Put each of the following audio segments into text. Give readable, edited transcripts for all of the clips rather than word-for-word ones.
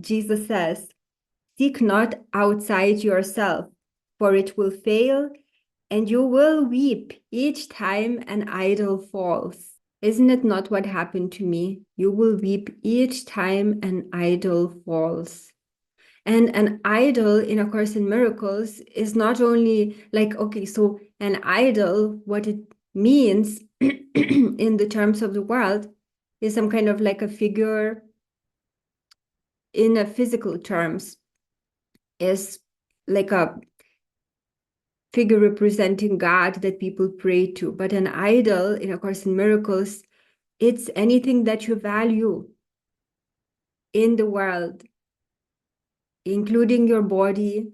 Jesus says, seek not outside yourself, for it will fail, and you will weep each time an idol falls. Isn't it not what happened to me? You will weep each time an idol falls. And an idol in A Course in Miracles is not only like, okay, so an idol, what it means in the terms of the world is some kind of like a figure in a physical terms, is like a figure representing God that people pray to. But an idol in A Course in Miracles, it's anything that you value in the world, including your body,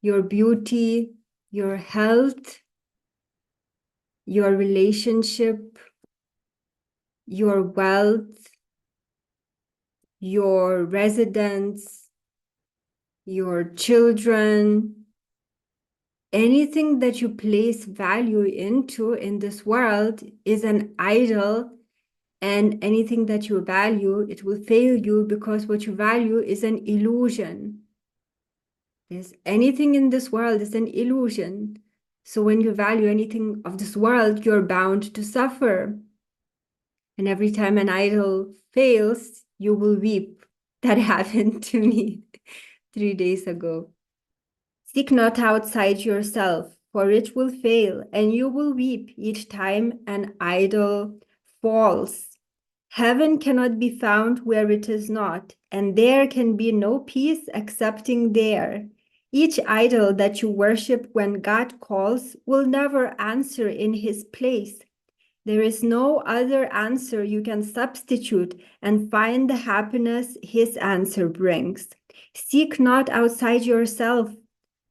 your beauty, your health, your relationship, your wealth, your residence, your children, anything that you place value into in this world is an idol, and anything that you value, it will fail you because what you value is an illusion. Yes, anything in this world is an illusion. So when you value anything of this world, you're bound to suffer. And every time an idol fails, you will weep. That happened to me 3 days ago. Seek not outside yourself, for it will fail, and you will weep each time an idol falls. Heaven cannot be found where it is not, and there can be no peace excepting there. Each idol that you worship when God calls will never answer in his place. There is no other answer you can substitute and find the happiness his answer brings. Seek not outside yourself,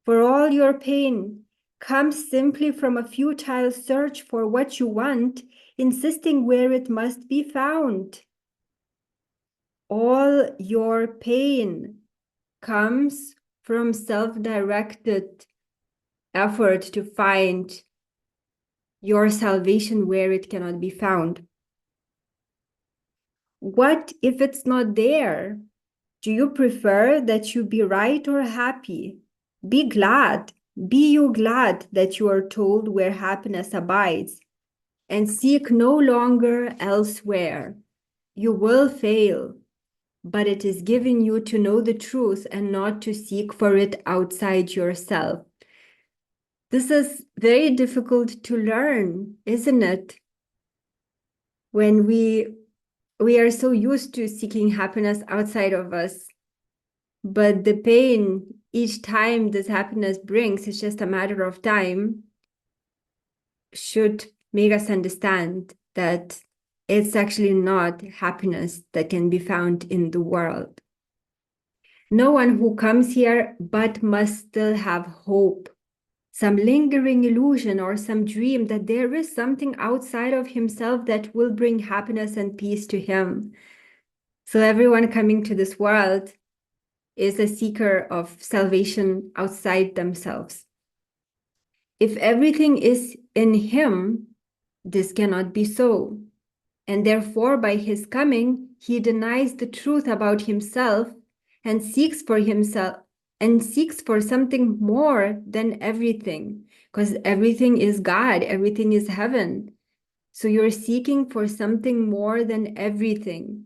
for all your pain comes simply from a futile search for what you want, insisting where it must be found. All your pain comes from self-directed effort to find your salvation where it cannot be found. What if it's not there? Do you prefer that you be right or happy? Be glad. Be you glad that you are told where happiness abides, and seek no longer elsewhere. You will fail, but it is given you to know the truth and not to seek for it outside yourself. This is very difficult to learn, isn't it? When we are so used to seeking happiness outside of us, but the pain each time this happiness brings, it's just a matter of time, should make us understand that it's actually not happiness that can be found in the world. No one who comes here but must still have hope, some lingering illusion or some dream that there is something outside of himself that will bring happiness and peace to him. So everyone coming to this world is a seeker of salvation outside themselves. If everything is in him, this cannot be so. And therefore, by his coming, he denies the truth about himself and seeks for something more than everything, because everything is God, everything is heaven. So you're seeking for something more than everything,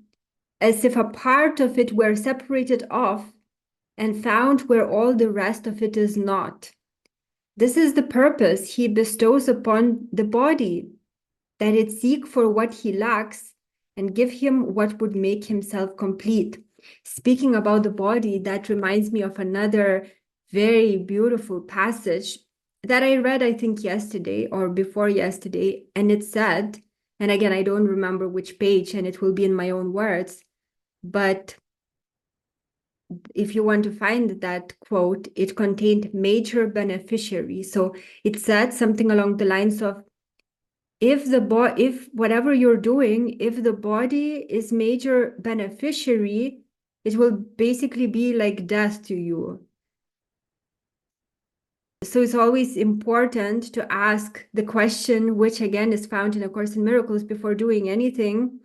as if a part of it were separated off and found where all the rest of it is not. This is the purpose he bestows upon the body, that it seek for what he lacks and give him what would make himself complete. Speaking about the body, that reminds me of another very beautiful passage that I read, I think, yesterday or before yesterday. And it said, and again, I don't remember which page, and it will be in my own words, but if you want to find that quote, it contained major beneficiary. So it said something along the lines of, if whatever you're doing, if the body is major beneficiary, it will basically be like death to you. So it's always important to ask the question, which again is found in A Course in Miracles, before doing anything,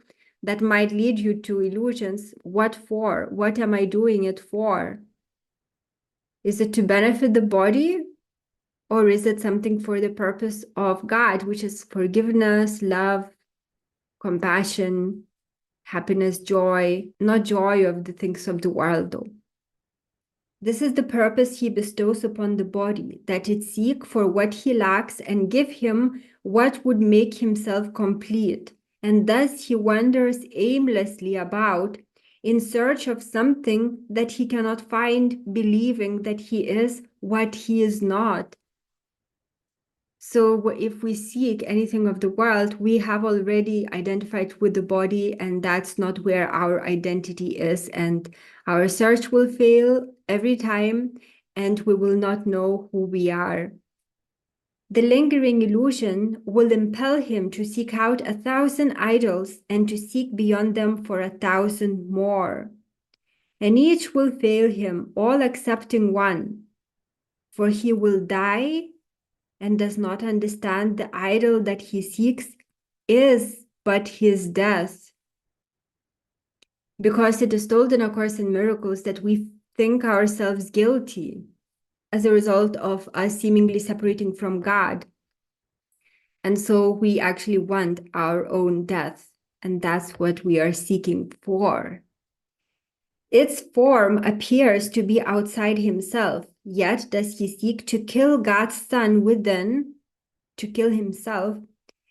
that might lead you to illusions. What for? What am I doing it for? Is it to benefit the body? Or is it something for the purpose of God, which is forgiveness, love, compassion, happiness, joy, not joy of the things of the world, though. This is the purpose he bestows upon the body, that it seek for what he lacks and give him what would make himself complete. And thus he wanders aimlessly about in search of something that he cannot find, believing that he is what he is not. So if we seek anything of the world, we have already identified with the body, and that's not where our identity is. And our search will fail every time, and we will not know who we are. The lingering illusion will impel him to seek out 1,000 idols and to seek beyond them for 1,000 more. And each will fail him, all excepting one, for he will die and does not understand the idol that he seeks is but his death. Because it is told in A Course in Miracles that we think ourselves guilty as a result of us seemingly separating from God. And so we actually want our own death, and that's what we are seeking for. Its form appears to be outside himself, yet does he seek to kill God's Son within, to kill himself,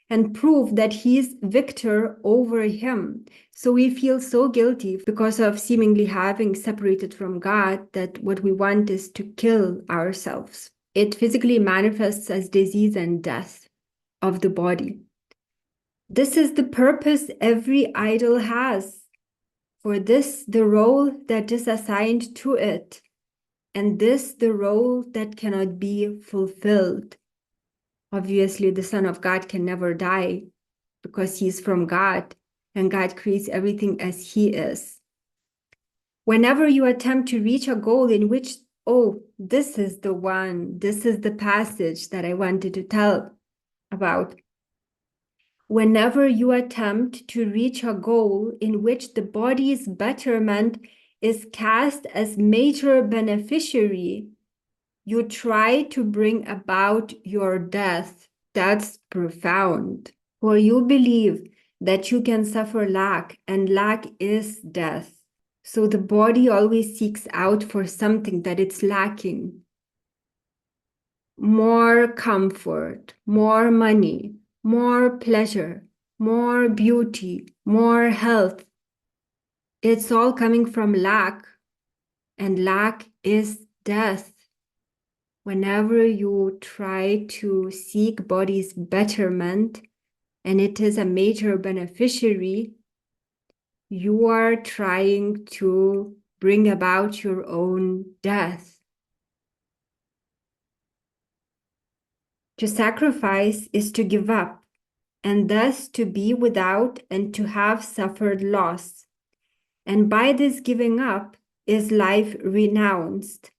and prove that he is victor over him. So we feel so guilty because of seemingly having separated from God that what we want is to kill ourselves. It physically manifests as disease and death of the body. This is the purpose every idol has. For this, the role that is assigned to it, and this, the role that cannot be fulfilled. Obviously, the Son of God can never die because he is from God, and God creates everything as he is. Whenever you attempt to reach a goal in which, oh, this is the one, this is the passage that I wanted to tell about. Whenever you attempt to reach a goal in which the body's betterment is cast as major beneficiary, you try to bring about your death. That's profound. For you believe that you can suffer lack, and lack is death. So the body always seeks out for something that it's lacking. More comfort, more money, more pleasure, more beauty, more health. It's all coming from lack, and lack is death. Whenever you try to seek body's betterment, and it is a major beneficiary, you are trying to bring about your own death. To sacrifice is to give up, and thus to be without and to have suffered loss. And by this giving up is life renounced.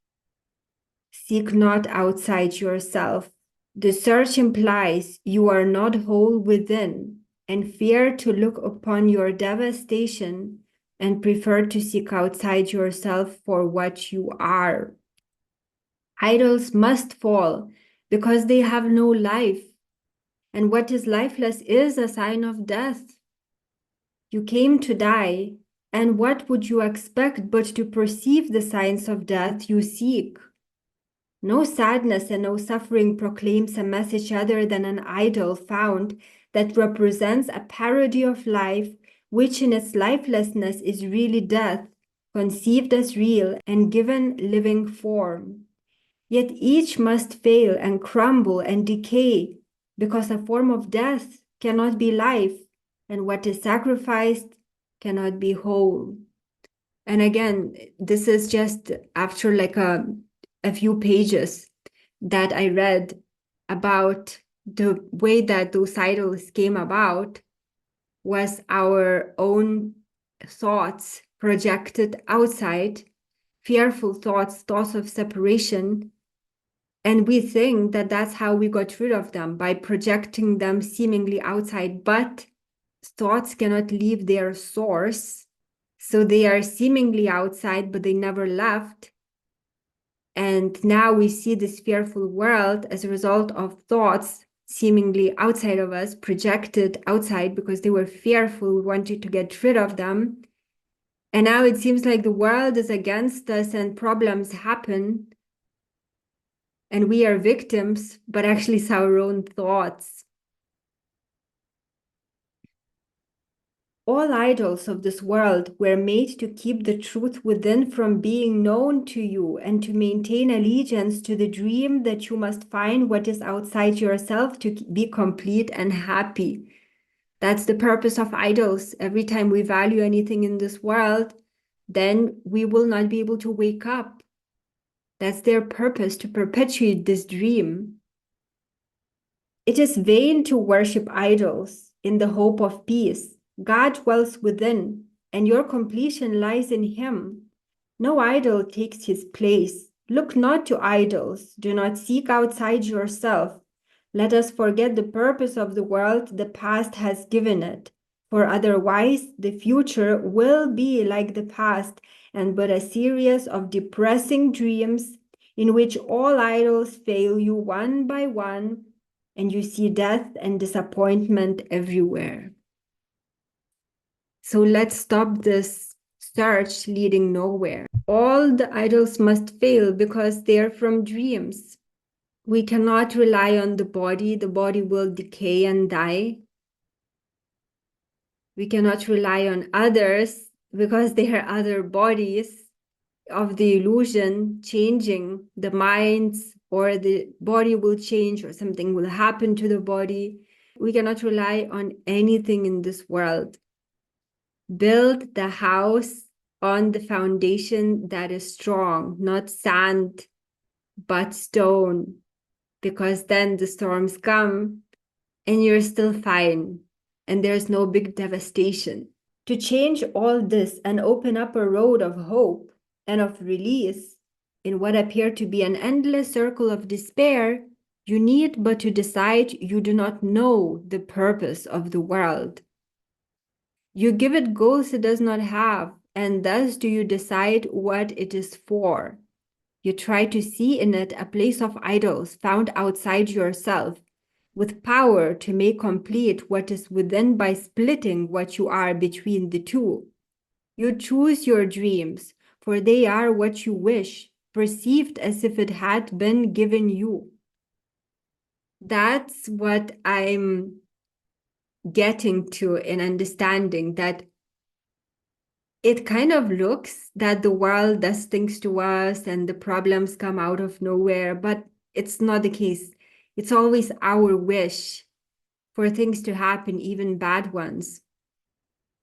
Seek not outside yourself. The search implies you are not whole within, and fear to look upon your devastation and prefer to seek outside yourself for what you are. Idols must fall because they have no life, and what is lifeless is a sign of death. You came to die, and what would you expect but to perceive the signs of death you seek? No sadness and no suffering proclaims a message other than an idol found that represents a parody of life, which in its lifelessness is really death, conceived as real and given living form. Yet each must fail and crumble and decay, because a form of death cannot be life, and what is sacrificed cannot be whole. And again, this is just after like a few pages that I read about the way that those idols came about was our own thoughts projected outside, fearful thoughts, thoughts of separation. And we think that that's how we got rid of them, by projecting them seemingly outside. But thoughts cannot leave their source. So they are seemingly outside, but they never left. And now we see this fearful world as a result of thoughts seemingly outside of us, projected outside because they were fearful, wanted to get rid of them. And now it seems like the world is against us and problems happen and we are victims, but actually it's our own thoughts. All idols of this world were made to keep the truth within from being known to you and to maintain allegiance to the dream that you must find what is outside yourself to be complete and happy. That's the purpose of idols. Every time we value anything in this world, then we will not be able to wake up. That's their purpose, to perpetuate this dream. It is vain to worship idols in the hope of peace. God dwells within, and your completion lies in him. No idol takes his place. Look not to idols. Do not seek outside yourself. Let us forget the purpose of the world the past has given it, for otherwise the future will be like the past and but a series of depressing dreams in which all idols fail you one by one, and you see death and disappointment everywhere. So let's stop this search leading nowhere. All the idols must fail because they're from dreams. We cannot rely on the body will decay and die. We cannot rely on others because they are other bodies of the illusion changing. The minds or the body will change or something will happen to the body. We cannot rely on anything in this world. Build the house on the foundation that is strong, not sand, but stone, because then the storms come and you're still fine and there's no big devastation. To change all this and open up a road of hope and of release in what appeared to be an endless circle of despair, you need but to decide you do not know the purpose of the world. You give it goals it does not have, and thus do you decide what it is for. You try to see in it a place of idols found outside yourself, with power to make complete what is within by splitting what you are between the two. You choose your dreams, for they are what you wish, perceived as if it had been given you. That's what I'm getting to in understanding that it kind of looks that the world does things to us and the problems come out of nowhere, but it's not the case. It's always our wish for things to happen, even bad ones.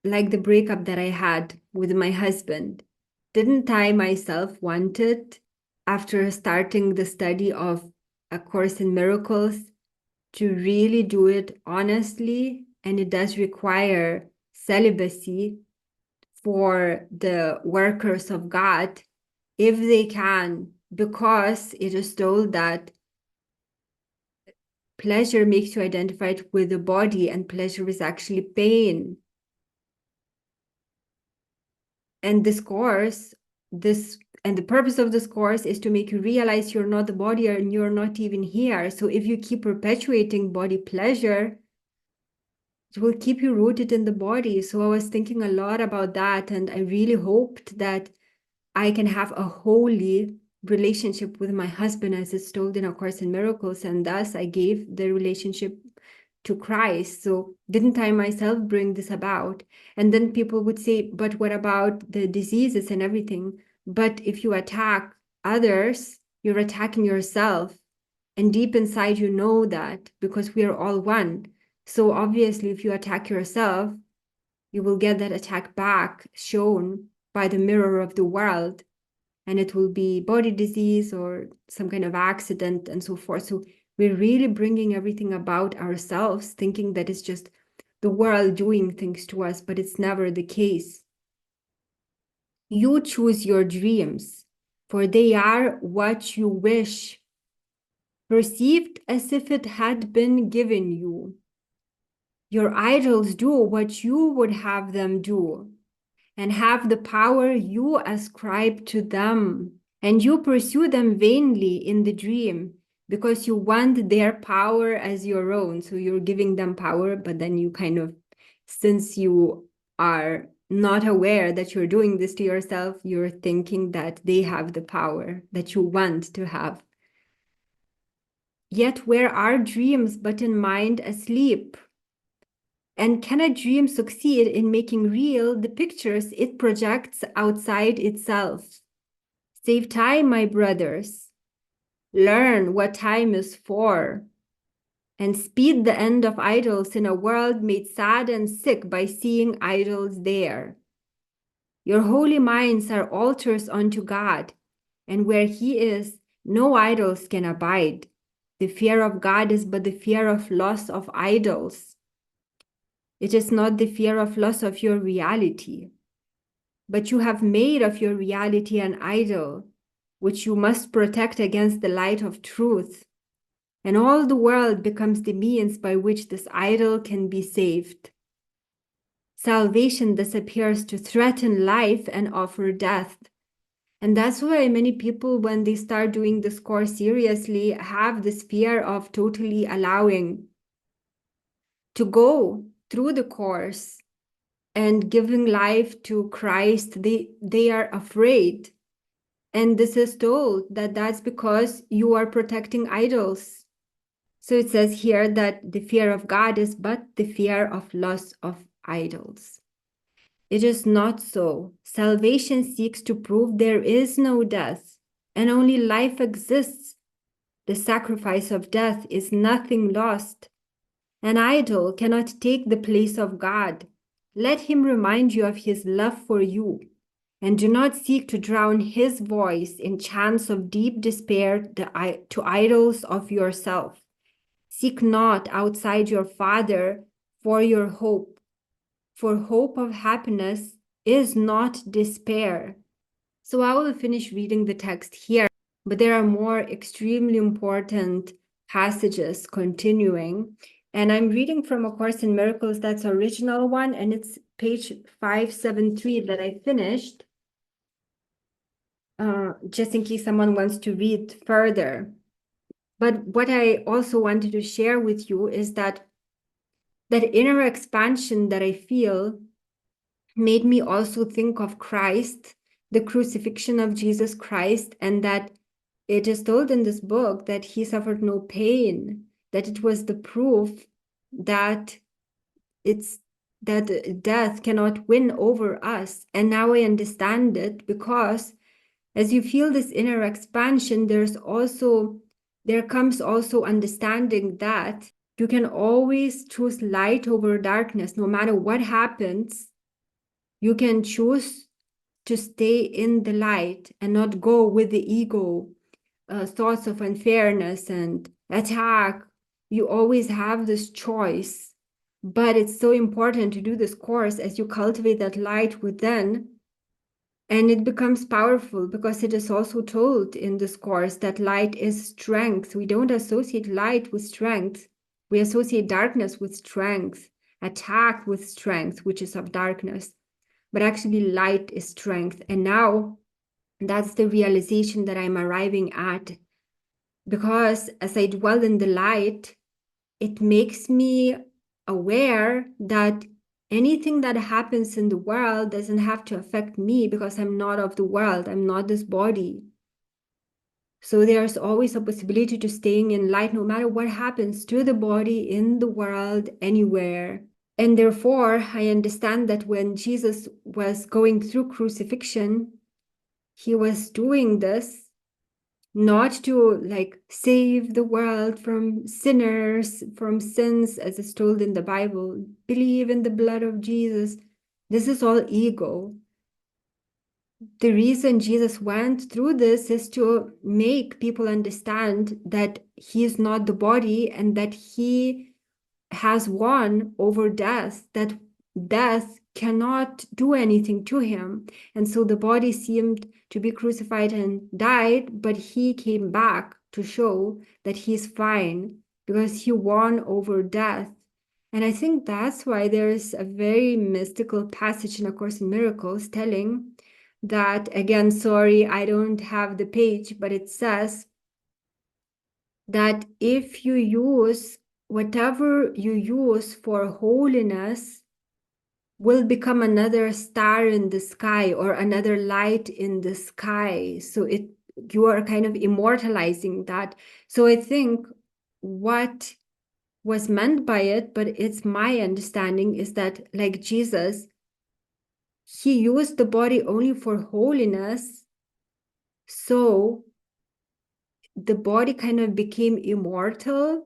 Like the breakup that I had with my husband. Didn't I myself want it after starting the study of A Course in Miracles to really do it honestly? And it does require celibacy for the workers of God, if they can, because it is told that pleasure makes you identified with the body, and pleasure is actually pain. And this course, and the purpose of this course is to make you realize you're not the body and you're not even here. So if you keep perpetuating body pleasure, it will keep you rooted in the body. So I was thinking a lot about that, and I really hoped that I can have a holy relationship with my husband, as it's told in A Course in Miracles, and thus I gave the relationship to Christ. So didn't I myself bring this about? And then people would say, but what about the diseases and everything? But if you attack others, you're attacking yourself. And deep inside, you know that because we are all one. So obviously, if you attack yourself, you will get that attack back shown by the mirror of the world. And it will be body disease or some kind of accident and so forth. So we're really bringing everything about ourselves, thinking that it's just the world doing things to us, but it's never the case. You choose your dreams, for they are what you wish, perceived as if it had been given you. Your idols do what you would have them do and have the power you ascribe to them. And you pursue them vainly in the dream because you want their power as your own. So you're giving them power, but then you kind of, since you are not aware that you're doing this to yourself, you're thinking that they have the power that you want to have. Yet where are dreams but in mind asleep? And can a dream succeed in making real the pictures it projects outside itself? Save time, my brothers. Learn what time is for. And speed the end of idols in a world made sad and sick by seeing idols there. Your holy minds are altars unto God, and where He is, no idols can abide. The fear of God is but the fear of loss of idols. It is not the fear of loss of your reality, but you have made of your reality an idol, which you must protect against the light of truth. And all the world becomes the means by which this idol can be saved. Salvation disappears to threaten life and offer death. And that's why many people, when they start doing this course seriously, have this fear of totally allowing to go through the course and giving life to Christ. They are afraid. And this is told that that's because you are protecting idols. So it says here that the fear of God is but the fear of loss of idols. It is not so. Salvation seeks to prove there is no death, and only life exists. The sacrifice of death is nothing lost. An idol cannot take the place of God. Let him remind you of his love for you, and do not seek to drown his voice in chants of deep despair to idols of yourself. Seek not outside your Father for your hope, for hope of happiness is not despair. So I will finish reading the text here, but there are more extremely important passages continuing. And I'm reading from A Course in Miracles, that's original one, and it's page 573 that I finished, just in case someone wants to read further. But what I also wanted to share with you is that inner expansion that I feel made me also think of Christ, the crucifixion of Jesus Christ, and that it is told in this book that he suffered no pain, that it was the proof that death cannot win over us. And now I understand it, because as you feel this inner expansion, there comes also understanding that you can always choose light over darkness. No matter what happens, you can choose to stay in the light and not go with the ego thoughts of unfairness and attack. You always have this choice. But it's so important to do this course as you cultivate that light within. And it becomes powerful, because it is also told in this course that light is strength. We don't associate light with strength. We associate darkness with strength, attack with strength, which is of darkness. But actually light is strength. And now that's the realization that I'm arriving at, because as I dwell in the light, it makes me aware that anything that happens in the world doesn't have to affect me, because I'm not of the world. I'm not this body. So there's always a possibility to staying in light no matter what happens to the body, in the world, anywhere. And therefore, I understand that when Jesus was going through crucifixion, he was doing this not to save the world from sinners, from sins, as is told in the Bible. Believe in the blood of Jesus. This is all ego. The reason Jesus went through this is to make people understand that he is not the body, and that he has won over death, that death cannot do anything to him. And so the body seemed to be crucified and died, but he came back to show that he's fine, because he won over death. And I think that's why there's a very mystical passage in A Course in Miracles telling that, again, sorry, I don't have the page, but it says that if you use whatever you use for holiness will become another star in the sky or another light in the sky. So you are kind of immortalizing that. So I think what was meant by it, but it's my understanding, is that like Jesus, he used the body only for holiness. So the body kind of became immortal.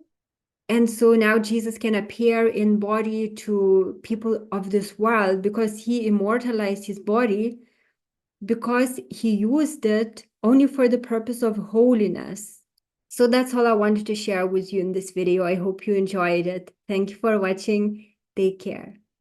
And so now Jesus can appear in body to people of this world because he immortalized his body, because he used it only for the purpose of holiness. So that's all I wanted to share with you in this video. I hope you enjoyed it. Thank you for watching. Take care.